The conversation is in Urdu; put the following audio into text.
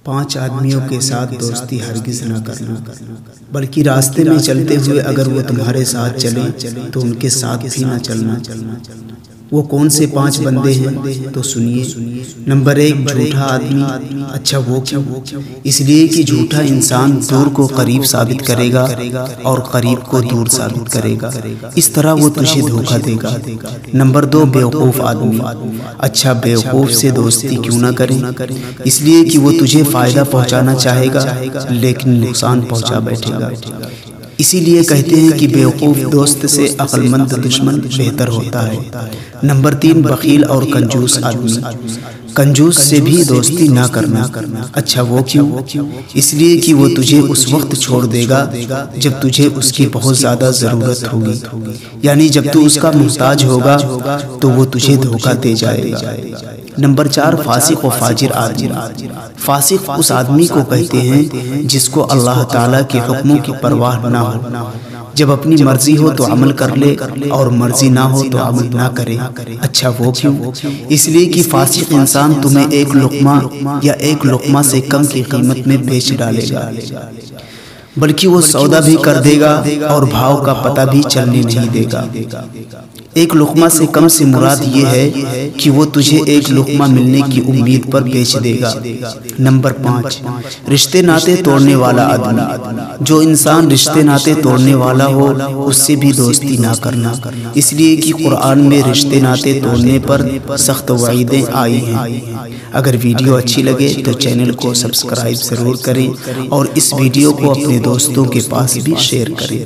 5 آدمیوں کے ساتھ دوستی ہرگز نہ کرنا، بلکہ راستے میں چلتے ہوئے اگر وہ تمہارے ساتھ چلیں تو ان کے ساتھ بھی نہ چلنا۔ وہ کون سے 5 بندے ہیں تو سنیے۔ نمبر 1، جھوٹا آدمی۔ اچھا وہ کیوں؟ اس لیے کہ جھوٹا انسان دور کو قریب ثابت کرے گا اور قریب کو دور ثابت کرے گا، اس طرح وہ تجھے دھوکہ دے گا۔ نمبر 2، بیوقوف آدمی۔ اچھا بیوقوف سے دوستی کیوں نہ کریں؟ اس لیے کہ وہ تجھے فائدہ پہنچانا چاہے گا لیکن نقصان پہنچا بیٹھے گا۔ اسی لیے کہتے ہیں کہ بیوقوف دوست سے عقل مند دشمن بہتر ہوتا ہے۔ نمبر 3، بخیل اور کنجوس آدمی۔ کنجوس سے بھی دوستی نہ کرنا۔ اچھا وہ کیوں؟ اس لیے کہ وہ تجھے اس وقت چھوڑ دے گا جب تجھے اس کی بہت زیادہ ضرورت ہوگی، یعنی جب تو اس کا محتاج ہوگا تو وہ تجھے دھوکہ دے جائے گا۔ نمبر 4، فاسق و فاجر آدمی۔ فاسق اس آدمی کو کہتے ہیں جس کو اللہ تعالیٰ کے حکموں کی پرواہ نہ ہو، جب اپنی مرضی ہو تو عمل کر لے اور مرضی نہ ہو تو عمل نہ کرے۔ اچھا وہ کیوں؟ اس لیے کہ فاسق انسان تمہیں ایک لقمہ یا ایک لقمہ سے کم کی قیمت میں بیچ ڈالے گا، بلکہ وہ سودا بھی کر دے گا اور بھاؤ کا پتہ بھی چلنے نہیں دے گا۔ ایک لقمہ سے کم سے مراد یہ ہے کہ وہ تجھے ایک لقمہ ملنے کی امید پر بیچ دے گا۔ نمبر 5، رشتے ناطے توڑنے والا آدمی۔ جو انسان رشتے ناطے توڑنے والا ہو اس سے بھی دوستی نہ کرنا، اس لیے کہ قرآن میں رشتے ناطے توڑنے پر سخت وعیدیں آئی ہیں۔ اگر ویڈیو اچھی لگے تو چینل کو سبسکرائب ضرور کریں اور اس ویڈیو کو اپنے دوستوں کے پاس بھی شیئر کریں۔